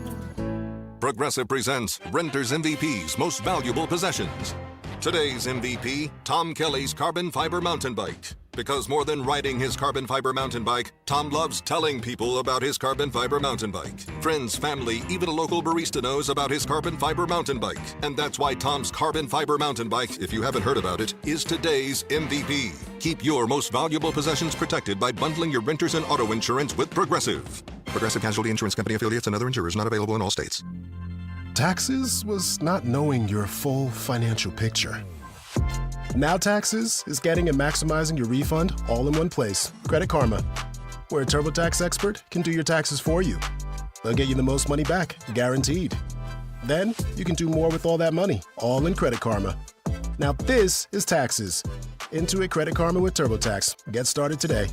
Progressive presents Renter's MVP's Most Valuable Possessions. Today's MVP, Tom Kelly's carbon fiber mountain bike. Because more than riding his carbon fiber mountain bike, Tom loves telling people about his carbon fiber mountain bike. Friends, family, even a local barista knows about his carbon fiber mountain bike. And that's why Tom's carbon fiber mountain bike, if you haven't heard about it, is today's MVP. Keep your most valuable possessions protected by bundling your renters and auto insurance with Progressive. Progressive Casualty Insurance Company affiliates and other insurers not available in all states. Taxes was not knowing your full financial picture. Now Taxes is getting and maximizing your refund all in one place. Credit Karma, where a TurboTax expert can do your taxes for you. They'll get you the most money back, guaranteed. Then you can do more with all that money, all in Credit Karma. Now this is Taxes. Intuit Credit Karma with TurboTax. Get started today.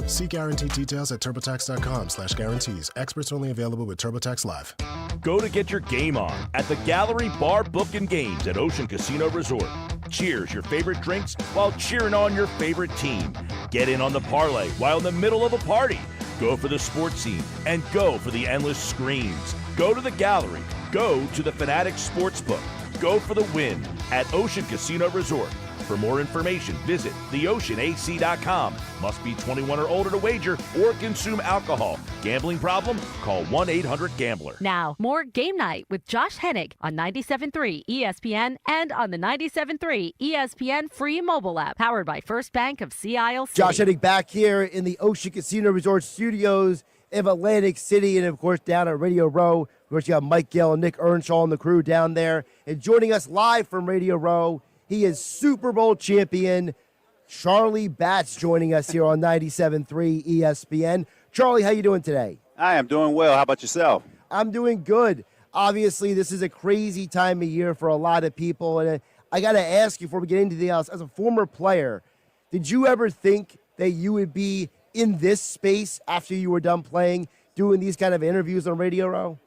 See guarantee details at turbotax.com/guarantees. Experts only available with TurboTax Live. Go to get your game on at the Gallery Bar Book and Games at Ocean Casino Resort. Cheers your favorite drinks while cheering on your favorite team. Get in on the parlay while in the middle of a party. Go for the sports scene and go for the endless screens. Go to the Gallery. Go to the Fanatics Sportsbook. Go for the win at Ocean Casino Resort. For more information, visit theoceanac.com. Must be 21 or older to wager or consume alcohol. Gambling problem? Call 1-800-GAMBLER. Now, more Game Night with Josh Hennig on 97.3 ESPN and on the 97.3 ESPN free mobile app, powered by First Bank of Sea Isle City. Josh Hennig back here in the Ocean Casino Resort Studios of Atlantic City, and of course down at Radio Row. Of course, you have Mike Gill and Nick Earnshaw and the crew down there. And joining us live from Radio Row, he is Super Bowl champion Charlie Batch, joining us here on 97.3 ESPN. Charlie, how you doing today? I am doing well. How about yourself? I'm doing good. Obviously, this is a crazy time of year for a lot of people. And I got to ask you before we get into the else, as a former player, did you ever think that you would be in this space after you were done playing, doing these kind of interviews on Radio Row?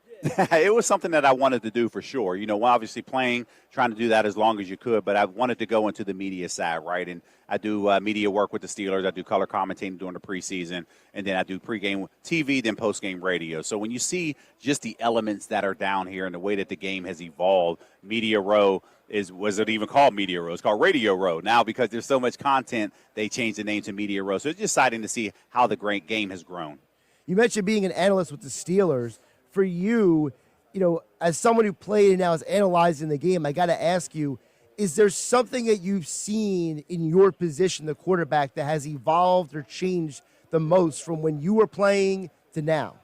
It was something that I wanted to do for sure. You know, obviously playing, trying to do that as long as you could, but I wanted to go into the media side, right? And I do media work with the Steelers. I do color commentating during the preseason, and then I do pregame TV, then postgame radio. So when you see just the elements that are down here and the way that the game has evolved, Media Row was it even called Media Row? It's called Radio Row now because there's so much content. They changed the name to Media Row. So it's just exciting to see how the great game has grown. You mentioned being an analyst with the Steelers. For you, you know, as someone who played and now is analyzing the game, I got to ask you, is there something that you've seen in your position, the quarterback, that has evolved or changed the most from when you were playing to now?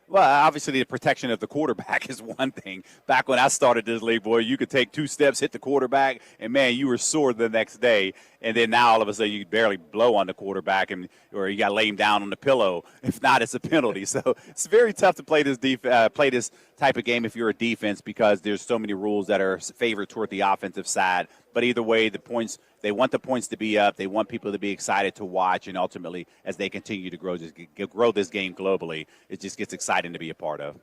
Well, obviously the protection of the quarterback is one thing. Back when I started this league, boy, you could take 2 steps, hit the quarterback, and, man, you were sore the next day. And then now all of a sudden you barely blow on the quarterback or you got to lay him down on the pillow. If not, it's a penalty. So it's very tough to play this type of game if you're a defense because there's so many rules that are favored toward the offensive side. But either way, they want the points to be up. They want people to be excited to watch. And ultimately, as they continue to grow this game globally, it just gets exciting to be a part of.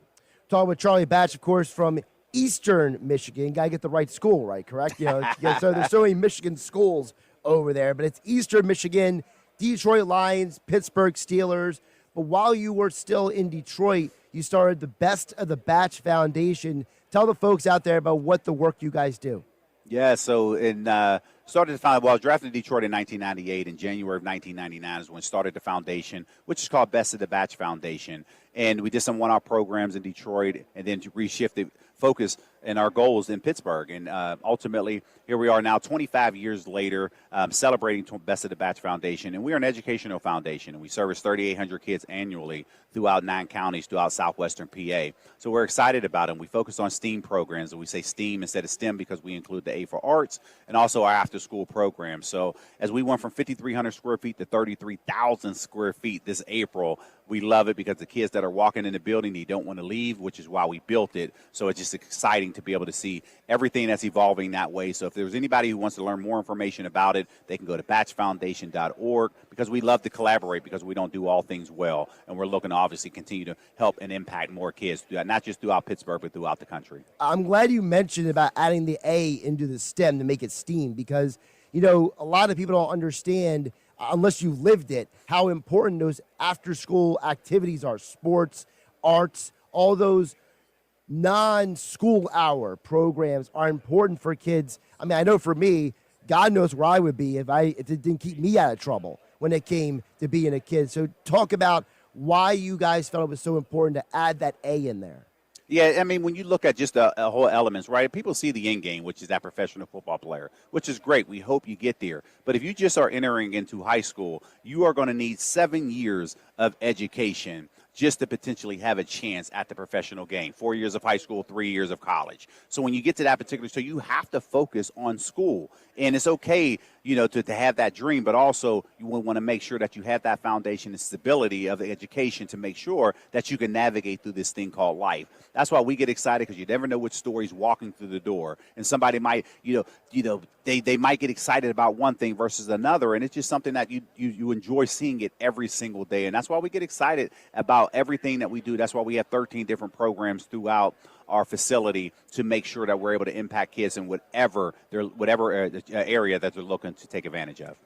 Talking with Charlie Batch, of course, from Eastern Michigan. Got to get the right school right, correct? You know, so there's so many Michigan schools over there, but it's Eastern Michigan, Detroit Lions, Pittsburgh Steelers. But while you were still in Detroit, you started the Best of the Batch Foundation. Tell the folks out there about what the work you guys do. Yeah, so I was drafted in Detroit in 1998. In January of 1999 is when I started the foundation, which is called Best of the Batch Foundation. And we did some one-off programs in Detroit and then reshifted focus and our goals in Pittsburgh. And ultimately, here we are now 25 years later celebrating Best of the Batch Foundation. And we are an educational foundation, and we service 3,800 kids annually throughout 9 counties throughout southwestern PA. So we're excited about it. We focus on STEAM programs, and we say STEAM instead of STEM because we include the A for Arts and also our after-school program. So as we went from 5,300 square feet to 33,000 square feet this April, we love it because the kids that are walking in the building, they don't want to leave, which is why we built it. So it's just exciting to be able to see everything that's evolving that way. So if there's anybody who wants to learn more information about it, they can go to batchfoundation.org because we love to collaborate because we don't do all things well. And we're looking to obviously continue to help and impact more kids, not just throughout Pittsburgh, but throughout the country. I'm glad you mentioned about adding the A into the STEM to make it STEAM because, you know, a lot of people don't understand unless you lived it, how important those after-school activities are, sports, arts, all those non-school hour programs are important for kids. I mean, I know for me, God knows where I would be if it didn't keep me out of trouble when it came to being a kid. So talk about why you guys felt it was so important to add that A in there. Yeah, I mean, when you look at just the whole elements, right, people see the end game, which is that professional football player, which is great. We hope you get there. But if you just are entering into high school, you are going to need 7 years of education just to potentially have a chance at the professional game. 4 years of high school, 3 years of college. So when you get to that particular, so you have to focus on school. And it's okay, to have that dream, but also you want to make sure that you have that foundation and stability of the education to make sure that you can navigate through this thing called life. That's why we get excited, because you never know which story's walking through the door. And somebody might, they might get excited about one thing versus another, and it's just something that you enjoy seeing it every single day. And that's why we get excited about everything that we do. That's why we have 13 different programs throughout our facility to make sure that we're able to impact kids in whatever area that they're looking to take advantage of.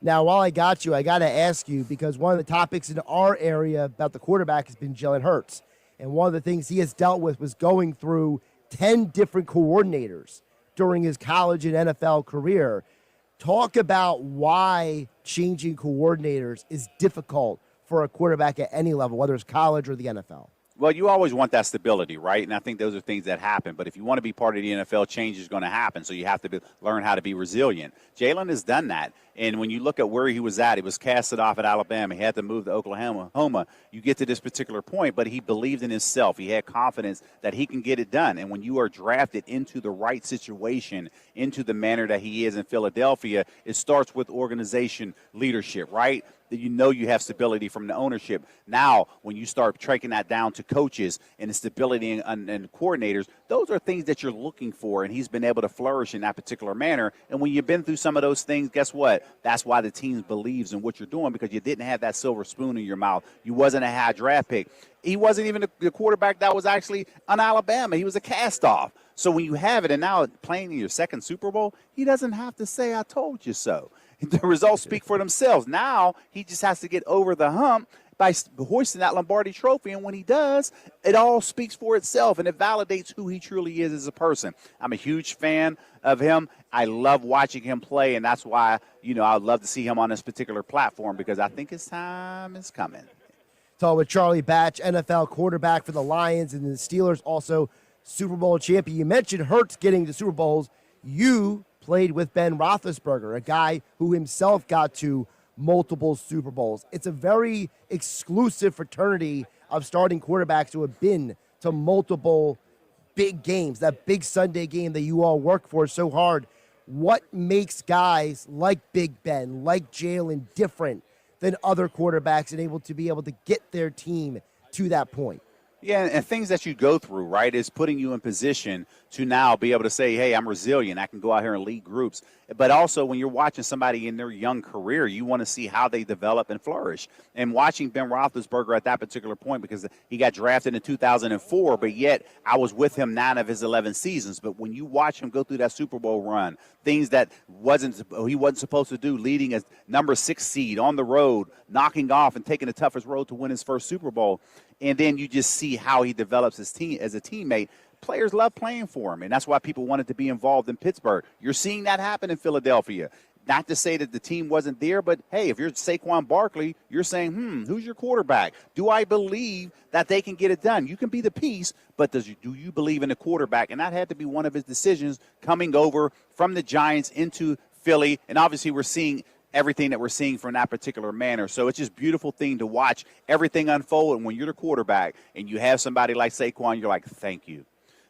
Now, while I got you, I got to ask you, because one of the topics in our area about the quarterback has been Jalen Hurts. And one of the things he has dealt with was going through 10 different coordinators during his college and NFL career. Talk about why changing coordinators is difficult for a quarterback at any level, whether it's college or the NFL. Well, you always want that stability, right? And I think those are things that happen. But if you want to be part of the NFL, change is going to happen. So you have to learn how to be resilient. Jalen has done that. And when you look at where he was at, he was casted off at Alabama. He had to move to Oklahoma. You get to this particular point, but he believed in himself. He had confidence that he can get it done. And when you are drafted into the right situation, into the manner that he is in Philadelphia, it starts with organization leadership, right? That you have stability from the ownership. Now, when you start tracking that down to coaches and the stability and coordinators, those are things that you're looking for, and he's been able to flourish in that particular manner. And when you've been through some of those things, guess what? That's why the team believes in what you're doing, because you didn't have that silver spoon in your mouth. You wasn't a high draft pick. He wasn't even the quarterback that was actually on Alabama. He was a cast-off. So when you have it, and now playing in your second Super Bowl, he doesn't have to say, I told you so. The results speak for themselves. Now he just has to get over the hump by hoisting that Lombardi trophy, and when he does, it all speaks for itself, and it validates who he truly is as a person. I'm a huge fan of him. I love watching him play, and that's why, I'd love to see him on this particular platform, because I think his time is coming. Talking with Charlie Batch, NFL quarterback for the Lions and the Steelers, also Super Bowl champion. You mentioned Hurts getting to Super Bowls. You played with Ben Roethlisberger, a guy who himself got to multiple Super Bowls. It's a very exclusive fraternity of starting quarterbacks who have been to multiple big games, that big Sunday game that you all work for so hard. What makes guys like Big Ben, like Jalen, different than other quarterbacks and able to get their team to that point? Yeah, and things that you go through, right, is putting you in position to now be able to say, hey, I'm resilient. I can go out here and lead groups. But also when you're watching somebody in their young career, you want to see how they develop and flourish. And watching Ben Roethlisberger at that particular point, because he got drafted in 2004, but yet I was with him 9 of his 11 seasons. But when you watch him go through that Super Bowl run, things that he wasn't supposed to do, leading as number 6 seed on the road, knocking off and taking the toughest road to win his first Super Bowl, and then you just see how he develops his team as a teammate. Players love playing for him, and that's why people wanted to be involved in Pittsburgh. You're seeing that happen in Philadelphia. Not to say that the team wasn't there, but, hey, if you're Saquon Barkley, you're saying, who's your quarterback? Do I believe that they can get it done? You can be the piece, but do you believe in the quarterback? And that had to be one of his decisions coming over from the Giants into Philly, and obviously we're seeing everything that we're seeing from that particular manner. So it's just a beautiful thing to watch everything unfold. And when you're the quarterback and you have somebody like Saquon, you're like, thank you.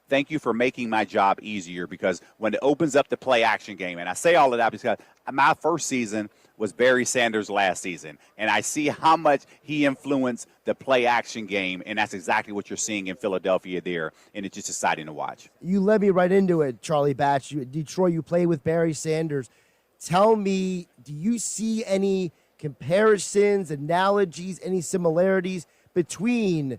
Thank you for making my job easier, because when it opens up the play action game, and I say all of that because my first season was Barry Sanders' last season, and I see how much he influenced the play action game, and that's exactly what you're seeing in Philadelphia there, and it's just exciting to watch. You led me right into it, Charlie Batch. Detroit, you played with Barry Sanders. Tell me, do you see any comparisons, analogies, any similarities between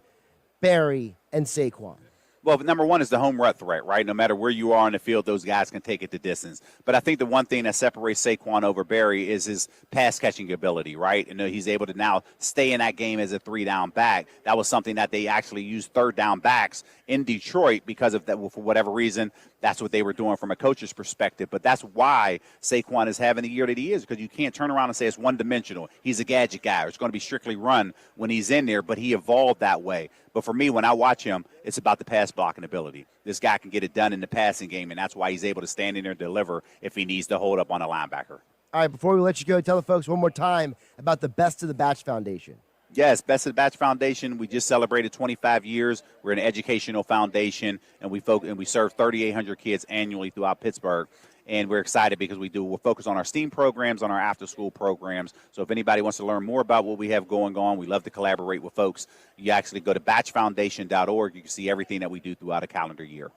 Barry and Saquon? Well, number one is the home run threat, right? No matter where you are on the field, those guys can take it the distance. But I think the one thing that separates Saquon over Barry is his pass-catching ability, right? And he's able to now stay in that game as a 3-down back. That was something that they actually used 3rd-down backs in Detroit because of that. For whatever reason, that's what they were doing from a coach's perspective. But that's why Saquon is having the year that he is, because you can't turn around and say it's one-dimensional. He's a gadget guy, or it's going to be strictly run when he's in there, but he evolved that way. But for me, when I watch him, it's about the pass blocking ability. This guy can get it done in the passing game, and that's why he's able to stand in there and deliver if he needs to hold up on a linebacker. All right, before we let you go, tell the folks one more time about the Best of the Batch Foundation. Yes, Best of the Batch Foundation. We just celebrated 25 years. We're an educational foundation, and we serve 3,800 kids annually throughout Pittsburgh. And we're excited because we're focused on our STEAM programs, on our after-school programs. So if anybody wants to learn more about what we have going on, we love to collaborate with folks. You actually go to batchfoundation.org. You can see everything that we do throughout a calendar year.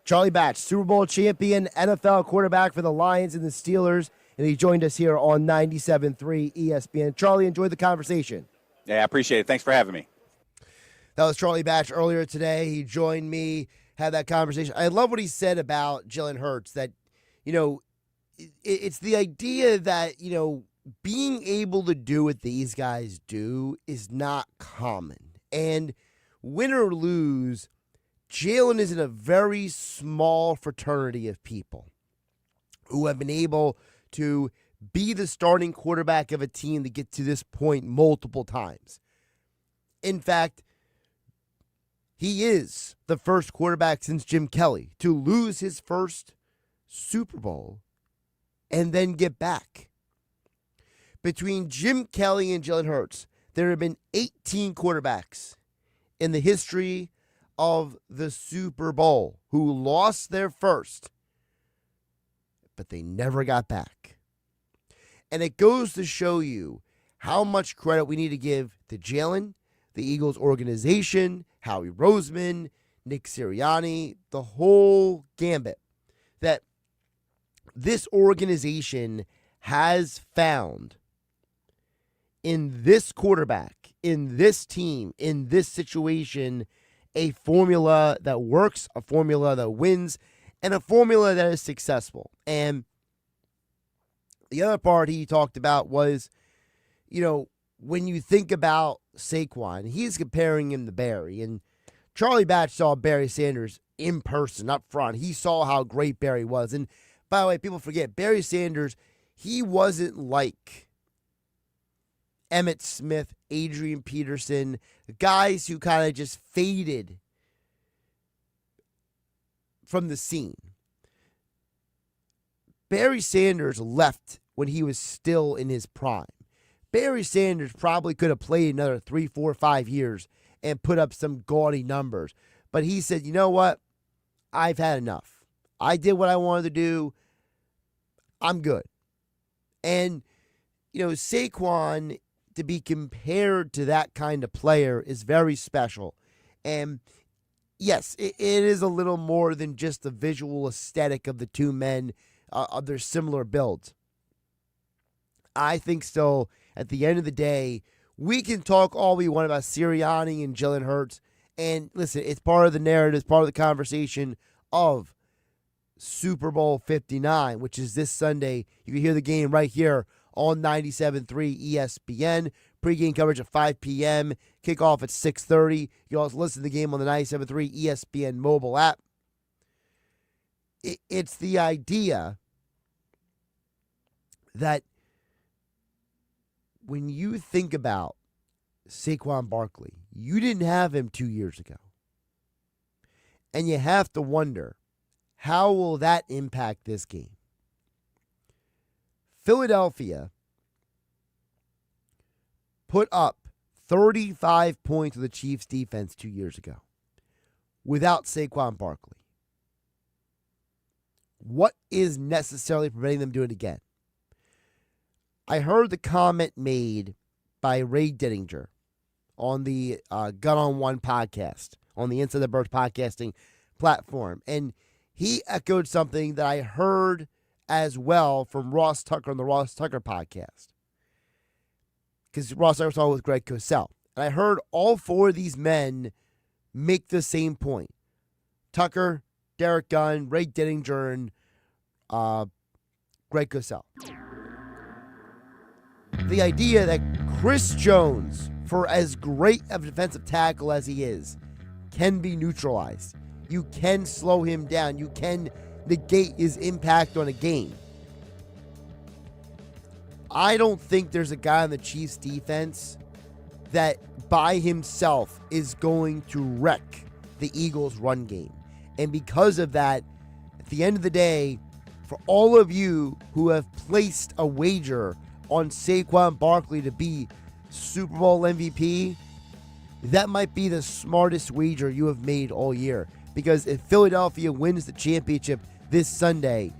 Charlie Batch, Super Bowl champion, NFL quarterback for the Lions and the Steelers, and he joined us here on 97.3 ESPN. Charlie, enjoyed the conversation. Yeah, I appreciate it. Thanks for having me. That was Charlie Batch earlier today. He joined me, had that conversation. I love what he said about Jalen Hurts, that, it's the idea that, being able to do what these guys do is not common. And win or lose, Jalen is in a very small fraternity of people who have been able to be the starting quarterback of a team to get to this point multiple times. In fact, he is the first quarterback since Jim Kelly to lose his first Super Bowl and then get back. Between Jim Kelly and Jalen Hurts, there have been 18 quarterbacks in the history of the Super Bowl who lost their first, but they never got back. And it goes to show you how much credit we need to give to Jalen, the Eagles organization, Howie Roseman, Nick Sirianni, the whole gambit, that this organization has found in this quarterback, in this team, in this situation, a formula that works, a formula that wins, and a formula that is successful. And the other part he talked about was, when you think about Saquon, he's comparing him to Barry. And Charlie Batch saw Barry Sanders in person, up front. He saw how great Barry was. And by the way, people forget, Barry Sanders, he wasn't like Emmitt Smith, Adrian Peterson, guys who kind of just faded from the scene. Barry Sanders left when he was still in his prime. Barry Sanders probably could have played another 3, 4, 5 years and put up some gaudy numbers. But he said, you know what? I've had enough. I did what I wanted to do. I'm good. And, Saquon, to be compared to that kind of player is very special. And yes, it is a little more than just the visual aesthetic of the two men, of their similar builds. I think still, at the end of the day, we can talk all we want about Sirianni and Jalen Hurts. And listen, it's part of the narrative, it's part of the conversation of Super Bowl 59, which is this Sunday. You can hear the game right here on 97.3 ESPN. Pre-game coverage at 5 p.m. Kickoff at 6:30. You can also listen to the game on the 97.3 ESPN mobile app. It's the idea that when you think about Saquon Barkley, you didn't have him 2 years ago. And you have to wonder, how will that impact this game? Philadelphia put up 35 points with the Chiefs' defense 2 years ago without Saquon Barkley. What is necessarily preventing them doing it again? I heard the comment made by Ray Dittinger on the Gun on One podcast, on the Inside the Birds podcasting platform. And he echoed something that I heard as well from Ross Tucker on the Ross Tucker podcast. Because Ross Tucker was talking with Greg Cosell. And I heard all four of these men make the same point. Tucker, Derek Gunn, Ray Dittinger, and Greg Cosell. The idea that Chris Jones, for as great of a defensive tackle as he is, can be neutralized. You can slow him down. You can negate his impact on a game. I don't think there's a guy on the Chiefs defense that by himself is going to wreck the Eagles' run game. And because of that, at the end of the day, for all of you who have placed a wager on Saquon Barkley to be Super Bowl MVP, that might be the smartest wager you have made all year. Because if Philadelphia wins the championship this Sunday,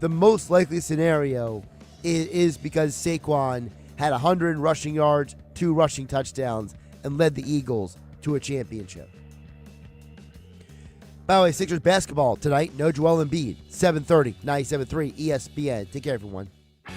the most likely scenario is because Saquon had 100 rushing yards, 2 rushing touchdowns, and led the Eagles to a championship. By the way, Sixers basketball tonight. No Joel Embiid. 7:30, 97.3 ESPN. Take care, everyone.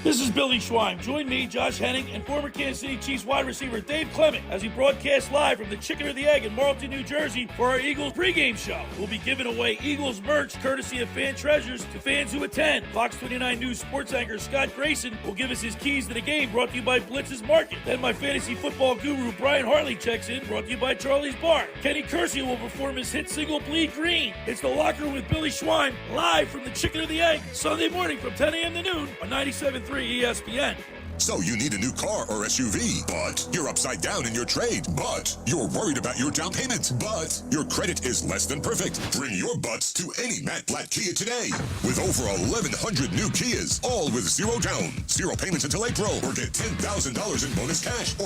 This is Billy Schwein. Join me, Josh Hennig, and former Kansas City Chiefs wide receiver Dave Clement as we broadcast live from the Chicken or the Egg in Marlton, New Jersey for our Eagles pregame show. We'll be giving away Eagles merch courtesy of Fan Treasures to fans who attend. Fox 29 News sports anchor Scott Grayson will give us his keys to the game, brought to you by Blitz's Market. Then my fantasy football guru Brian Hartley checks in, brought to you by Charlie's Bar. Kenny Kersey will perform his hit single Bleed Green. It's the Locker Room with Billy Schwein, live from the Chicken or the Egg, Sunday morning from 10 a.m. to noon on 97.3 ESPN. So you need a new car or SUV, but you're upside down in your trade, but you're worried about your down payment, but your credit is less than perfect. Bring your butts to any Matt Blatt Kia today. With over 1,100 new Kias, all with 0 down, 0 payments until April, or get $10,000 in bonus cash or